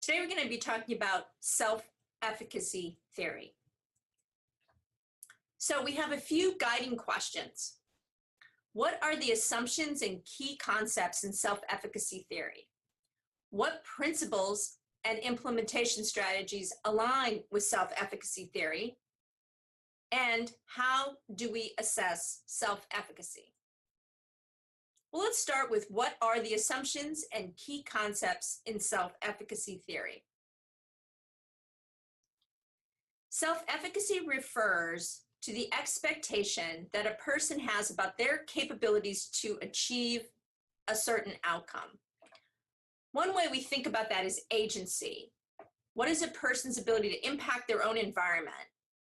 Today we're going to be talking about self-efficacy theory. So we have a few guiding questions. What are the assumptions and key concepts in self-efficacy theory? What principles and implementation strategies align with self-efficacy theory? And how do we assess self-efficacy? Well, let's start with what are the assumptions and key concepts in self-efficacy theory. Self-efficacy refers to the expectation that a person has about their capabilities to achieve a certain outcome. One way we think about that is agency. What is a person's ability to impact their own environment?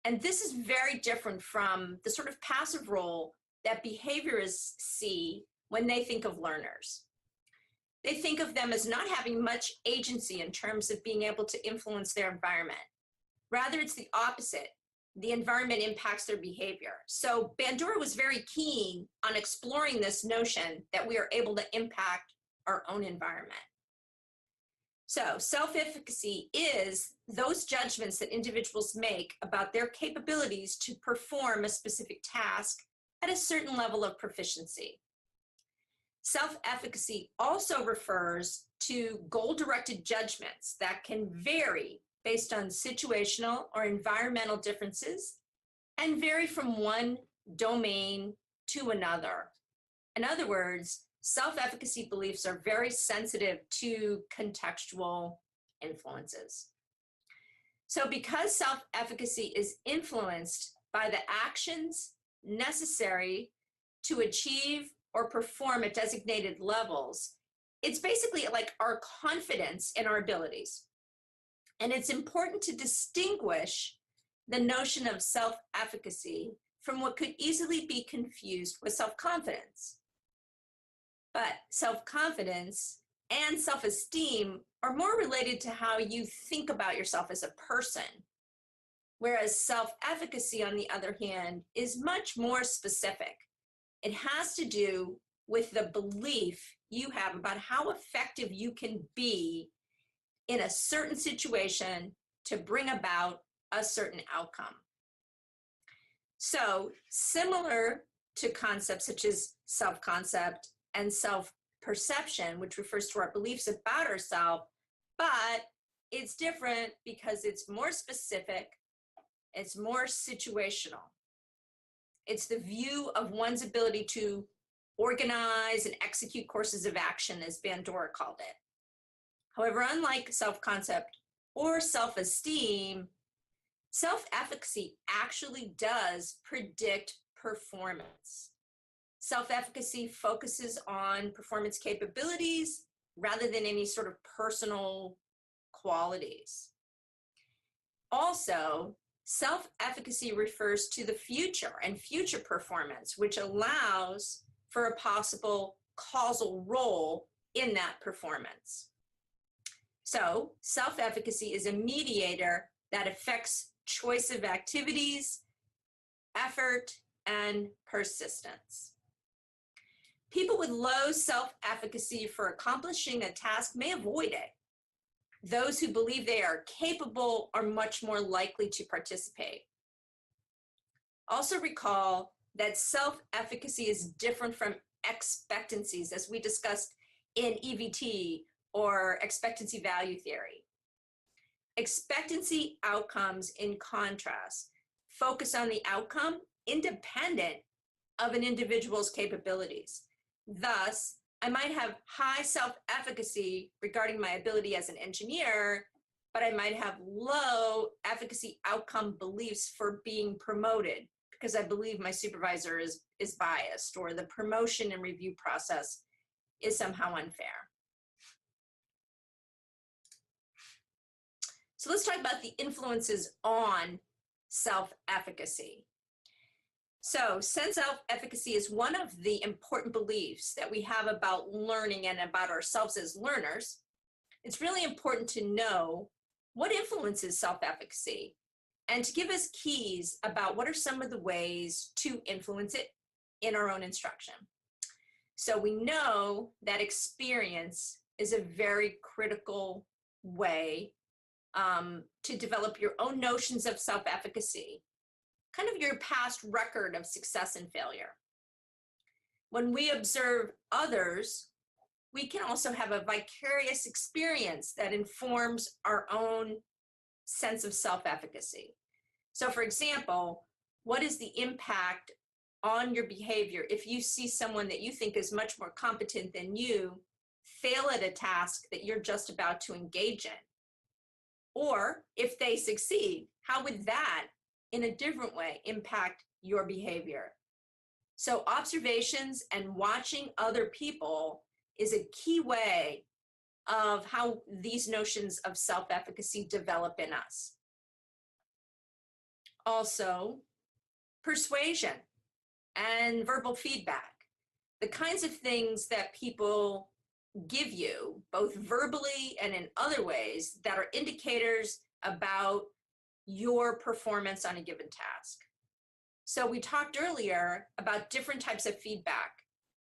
And this is very different from the sort of passive role that behaviorists see when they think of learners. They think of them as not having much agency in terms of being able to influence their environment. Rather, it's the opposite. The environment impacts their behavior. So Bandura was very keen on exploring this notion that we are able to impact our own environment. So self-efficacy is those judgments that individuals make about their capabilities to perform a specific task at a certain level of proficiency. Self-efficacy also refers to goal-directed judgments that can vary based on situational or environmental differences and vary from one domain to another. In other words, self-efficacy beliefs are very sensitive to contextual influences. So because self-efficacy is influenced by the actions necessary to achieve or perform at designated levels, it's basically like our confidence in our abilities. And it's important to distinguish the notion of self-efficacy from what could easily be confused with self-confidence. But self-confidence and self-esteem are more related to how you think about yourself as a person, whereas self-efficacy, on the other hand, is much more specific. It has to do with the belief you have about how effective you can be in a certain situation to bring about a certain outcome. So similar to concepts such as self-concept and self-perception, which refers to our beliefs about ourselves, but it's different because it's more specific, it's more situational. It's the view of one's ability to organize and execute courses of action, as Bandura called it. However, unlike self-concept or self-esteem, self-efficacy actually does predict performance. Self-efficacy focuses on performance capabilities rather than any sort of personal qualities. Also, self-efficacy refers to the future and future performance, which allows for a possible causal role in that performance. So self-efficacy is a mediator that affects choice of activities, effort, and persistence. People with low self-efficacy for accomplishing a task may avoid it. Those who believe they are capable are much more likely to participate. Also recall that self-efficacy is different from expectancies, as we discussed in EVT or expectancy value theory. Expectancy outcomes, in contrast, focus on the outcome independent of an individual's capabilities. Thus, I might have high self-efficacy regarding my ability as an engineer, but I might have low efficacy outcome beliefs for being promoted because I believe my supervisor is biased, or the promotion and review process is somehow unfair. So let's talk about the influences on self-efficacy. So since self-efficacy is one of the important beliefs that we have about learning and about ourselves as learners, it's really important to know what influences self-efficacy and to give us keys about what are some of the ways to influence it in our own instruction. So we know that experience is a very critical way to develop your own notions of self-efficacy, kind of your past record of success and failure. When we observe others, we can also have a vicarious experience that informs our own sense of self-efficacy. So for example, what is the impact on your behavior if you see someone that you think is much more competent than you fail at a task that you're just about to engage in? Or if they succeed, how would that, in a different way, impact your behavior? So observations and watching other people is a key way of how these notions of self-efficacy develop in us. Also, persuasion and verbal feedback, the kinds of things that people give you, both verbally and in other ways, that are indicators about your performance on a given task. So we talked earlier about different types of feedback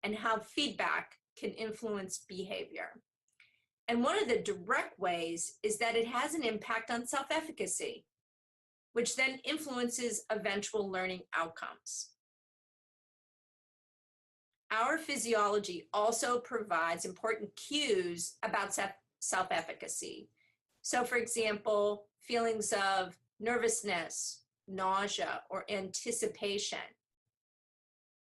and how feedback can influence behavior. And one of the direct ways is that it has an impact on self-efficacy, which then influences eventual learning outcomes. Our physiology also provides important cues about self-efficacy. So for example, feelings of nervousness, nausea, or anticipation.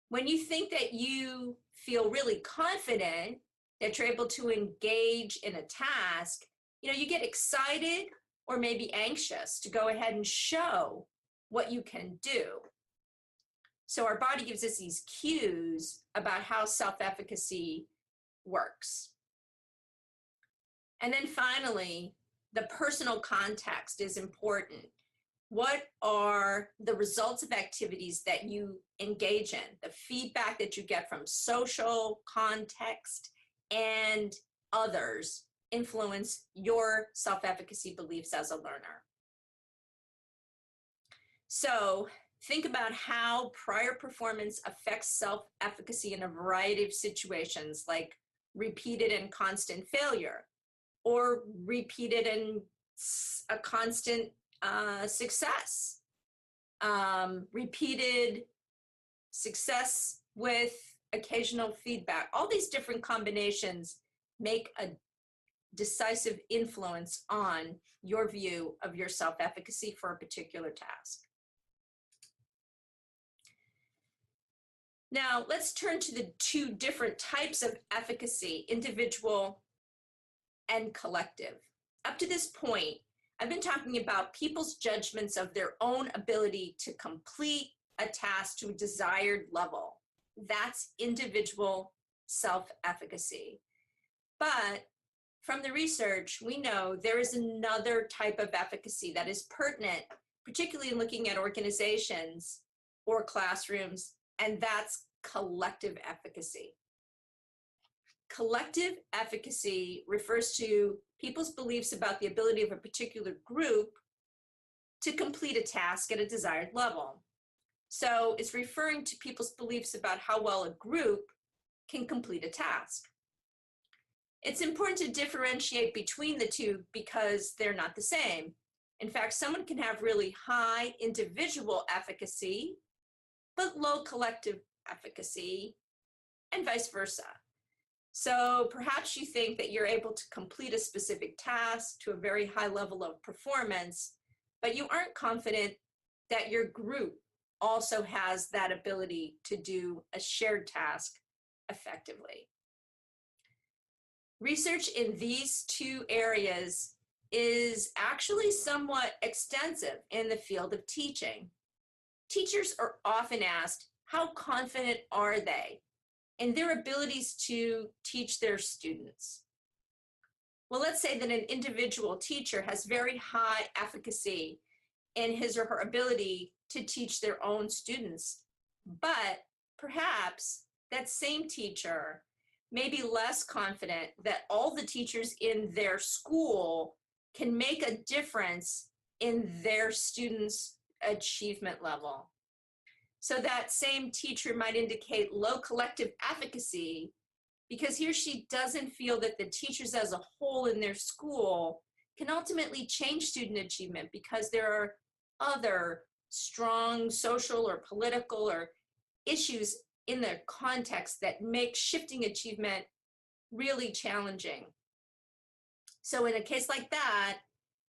When you think that you feel really confident that you're able to engage in a task, you get excited or maybe anxious to go ahead and show what you can do. So our body gives us these cues about how self-efficacy works. And then finally, the personal context is important. What are the results of activities that you engage in? The feedback that you get from social context and others influence your self-efficacy beliefs as a learner. So think about how prior performance affects self-efficacy in a variety of situations, like repeated and constant failure, or repeated and a constant success, repeated success with occasional feedback. All these different combinations make a decisive influence on your view of your self-efficacy for a particular task. Now, let's turn to the two different types of efficacy, individual and collective. Up to this point, I've been talking about people's judgments of their own ability to complete a task to a desired level. That's individual self-efficacy. But from the research, we know there is another type of efficacy that is pertinent, particularly in looking at organizations or classrooms, and that's collective efficacy. Collective efficacy refers to people's beliefs about the ability of a particular group to complete a task at a desired level. So it's referring to people's beliefs about how well a group can complete a task. It's important to differentiate between the two because they're not the same. In fact, someone can have really high individual efficacy, but low collective efficacy, and vice versa. So perhaps you think that you're able to complete a specific task to a very high level of performance, but you aren't confident that your group also has that ability to do a shared task effectively. Research in these two areas is actually somewhat extensive in the field of teaching. Teachers are often asked, how confident are they in their abilities to teach their students? Well, let's say that an individual teacher has very high efficacy in his or her ability to teach their own students, but perhaps that same teacher may be less confident that all the teachers in their school can make a difference in their students' achievement level. So that same teacher might indicate low collective efficacy because he or she doesn't feel that the teachers as a whole in their school can ultimately change student achievement because there are other strong social or political or issues in the context that make shifting achievement really challenging. So in a case like that,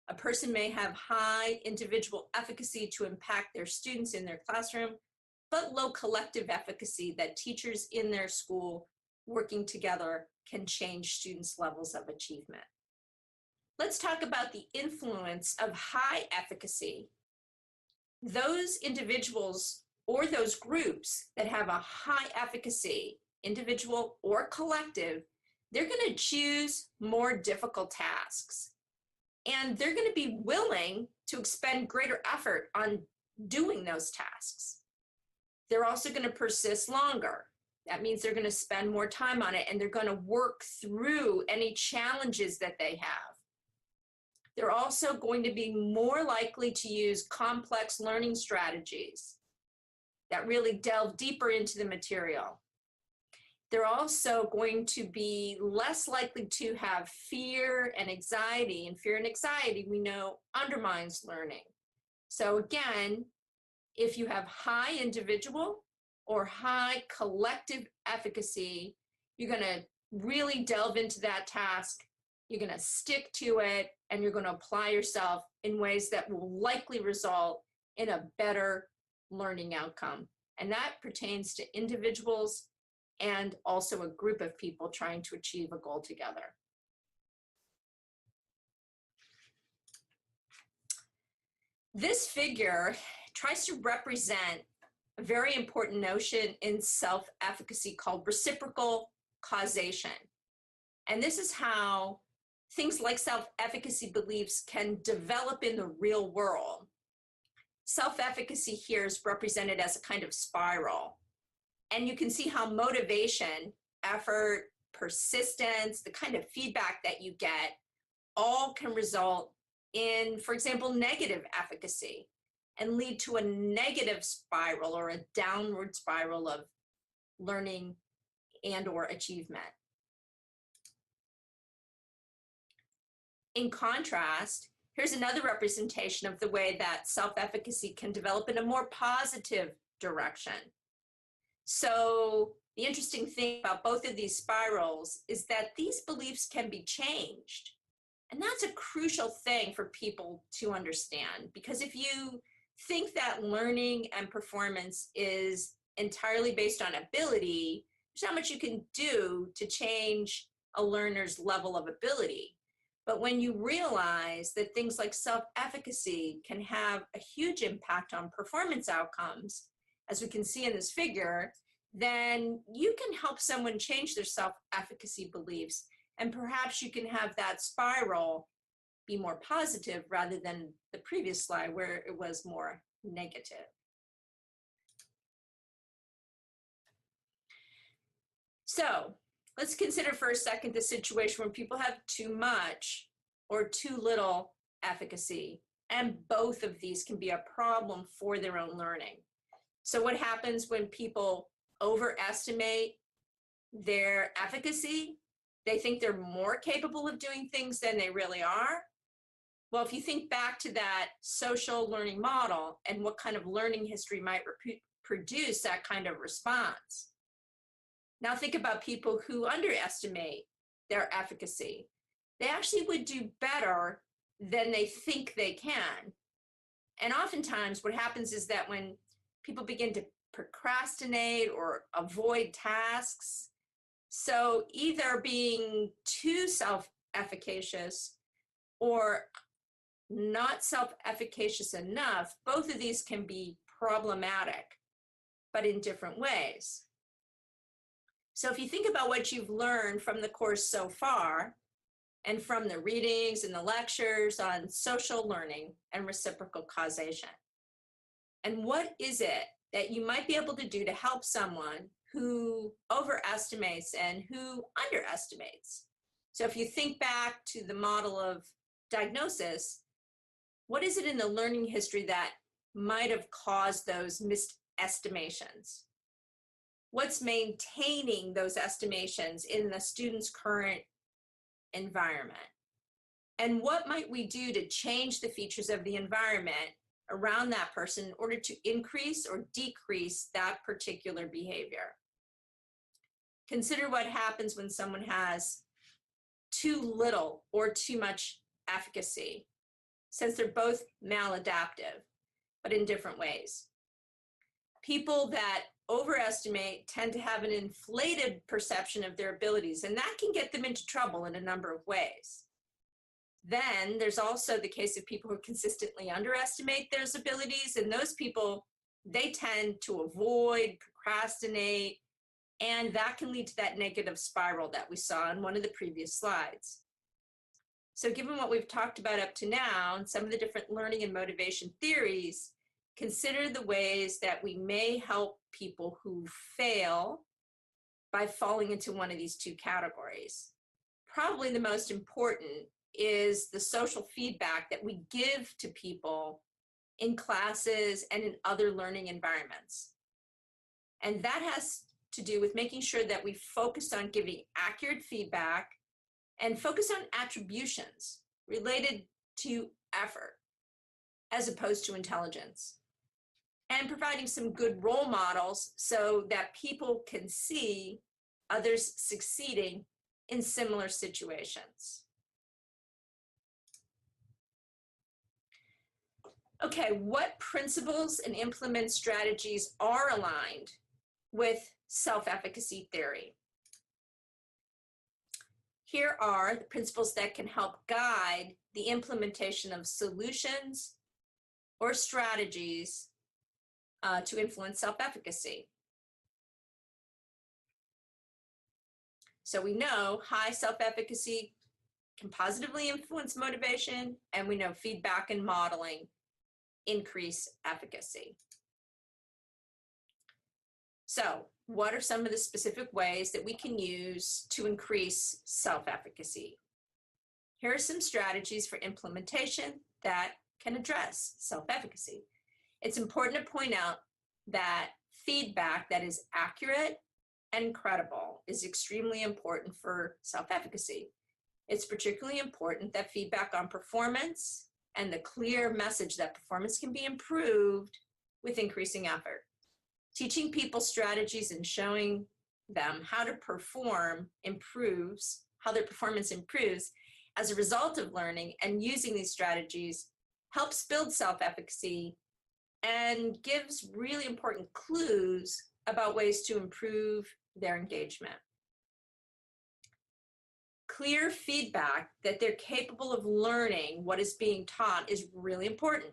a person may have high individual efficacy to impact their students in their classroom, but low collective efficacy that teachers in their school working together can change students' levels of achievement. Let's talk about the influence of high efficacy. Those individuals or those groups that have a high efficacy, individual or collective, they're going to choose more difficult tasks. And they're going to be willing to expend greater effort on doing those tasks. They're also going to persist longer. That means they're going to spend more time on it, and they're going to work through any challenges that they have. They're also going to be more likely to use complex learning strategies that really delve deeper into the material. They're also going to be less likely to have fear and anxiety, and fear and anxiety we know undermines learning. So again, if you have high individual or high collective efficacy, you're going to really delve into that task, you're going to stick to it, and you're going to apply yourself in ways that will likely result in a better learning outcome. And that pertains to individuals and also a group of people trying to achieve a goal together. This figure tries to represent a very important notion in self-efficacy called reciprocal causation. And this is how things like self-efficacy beliefs can develop in the real world. Self-efficacy here is represented as a kind of spiral. And you can see how motivation, effort, persistence, the kind of feedback that you get, all can result in, for example, negative efficacy and lead to a negative spiral or a downward spiral of learning and or achievement. In contrast, here's another representation of the way that self-efficacy can develop in a more positive direction. So the interesting thing about both of these spirals is that these beliefs can be changed. And that's a crucial thing for people to understand, because if you think that learning and performance is entirely based on ability, there's not much you can do to change a learner's level of ability. But when you realize that things like self-efficacy can have a huge impact on performance outcomes, as we can see in this figure, then you can help someone change their self-efficacy beliefs, and perhaps you can have that spiral be more positive rather than the previous slide where it was more negative. So let's consider for a second the situation where people have too much or too little efficacy, and both of these can be a problem for their own learning. So what happens when people overestimate their efficacy? They think they're more capable of doing things than they really are. Well, if you think back to that social learning model and what kind of learning history might produce that kind of response. Now think about people who underestimate their efficacy. They actually would do better than they think they can. And oftentimes what happens is that when people begin to procrastinate or avoid tasks, so either being too self-efficacious or not self-efficacious enough, both of these can be problematic, but in different ways. So if you think about what you've learned from the course so far, and from the readings and the lectures on social learning and reciprocal causation, and what is it that you might be able to do to help someone who overestimates and who underestimates? So if you think back to the model of diagnosis, what is it in the learning history that might have caused those misestimations? What's maintaining those estimations in the student's current environment? And what might we do to change the features of the environment around that person in order to increase or decrease that particular behavior? Consider what happens when someone has too little or too much efficacy, since they're both maladaptive, but in different ways. People that overestimate tend to have an inflated perception of their abilities, and that can get them into trouble in a number of ways. Then there's also the case of people who consistently underestimate their abilities, and those people, they tend to avoid, procrastinate, and that can lead to that negative spiral that we saw in one of the previous slides. So given what we've talked about up to now and some of the different learning and motivation theories, consider the ways that we may help people who fail by falling into one of these two categories. Probably the most important is the social feedback that we give to people in classes and in other learning environments. And that has to do with making sure that we focus on giving accurate feedback and focus on attributions related to effort as opposed to intelligence, and providing some good role models so that people can see others succeeding in similar situations. Okay, what principles and implement strategies are aligned with self-efficacy theory? Here are the principles that can help guide the implementation of solutions or strategies to influence self-efficacy. So we know high self-efficacy can positively influence motivation, and we know feedback and modeling increase efficacy. So what are some of the specific ways that we can use to increase self-efficacy? Here are some strategies for implementation that can address self-efficacy. It's important to point out that feedback that is accurate and credible is extremely important for self-efficacy. It's particularly important that feedback on performance and the clear message that performance can be improved with increasing effort. Teaching people strategies and showing them how to perform improves, how their performance improves as a result of learning, and using these strategies helps build self-efficacy and gives really important clues about ways to improve their engagement. Clear feedback that they're capable of learning what is being taught is really important.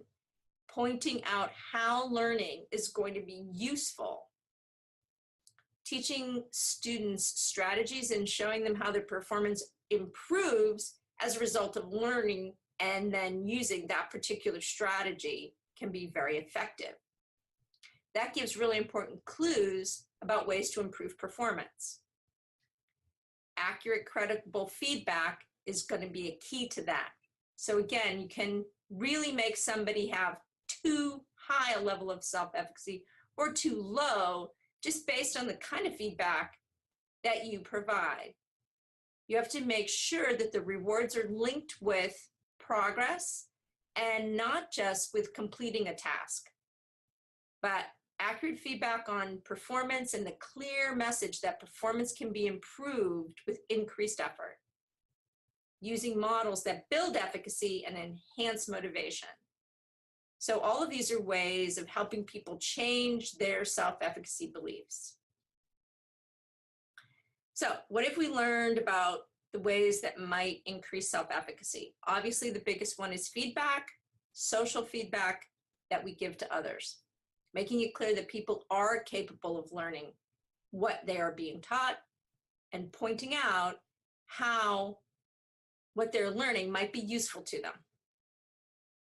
Pointing out how learning is going to be useful. Teaching students strategies and showing them how their performance improves as a result of learning and then using that particular strategy can be very effective. That gives really important clues about ways to improve performance. Accurate, credible feedback is going to be a key to that. So again, you can really make somebody have too high a level of self-efficacy or too low just based on the kind of feedback that you provide. You have to make sure that the rewards are linked with progress and not just with completing a task, but accurate feedback on performance and the clear message that performance can be improved with increased effort, using models that build efficacy and enhance motivation. So all of these are ways of helping people change their self-efficacy beliefs. So what if we learned about the ways that might increase self-efficacy? Obviously, the biggest one is feedback, social feedback that we give to others, making it clear that people are capable of learning what they are being taught and pointing out how what they're learning might be useful to them.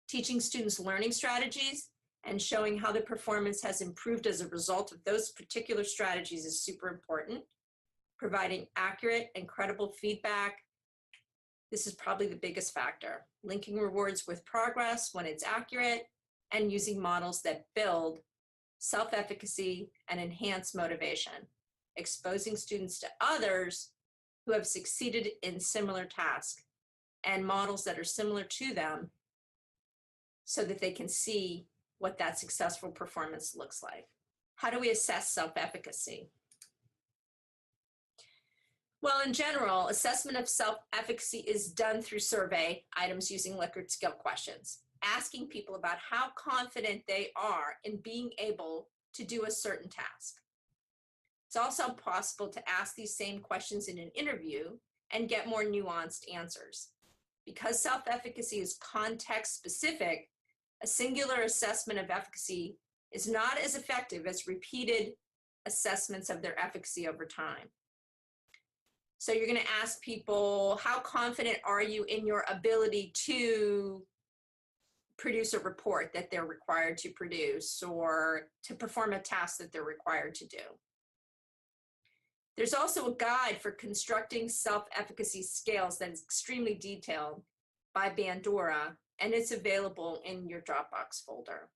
Teaching students learning strategies and showing how their performance has improved as a result of those particular strategies is super important. Providing accurate and credible feedback, this is probably the biggest factor. Linking rewards with progress when it's accurate, and using models that build self-efficacy and enhance motivation. Exposing students to others who have succeeded in similar tasks and models that are similar to them so that they can see what that successful performance looks like. How do we assess self-efficacy? Well, in general, assessment of self-efficacy is done through survey items using Likert skill questions, asking people about how confident they are in being able to do a certain task. It's also possible to ask these same questions in an interview and get more nuanced answers. Because self-efficacy is context-specific, a singular assessment of efficacy is not as effective as repeated assessments of their efficacy over time. So you're going to ask people, how confident are you in your ability to produce a report that they're required to produce or to perform a task that they're required to do? There's also a guide for constructing self-efficacy scales that is extremely detailed by Bandura, and it's available in your Dropbox folder.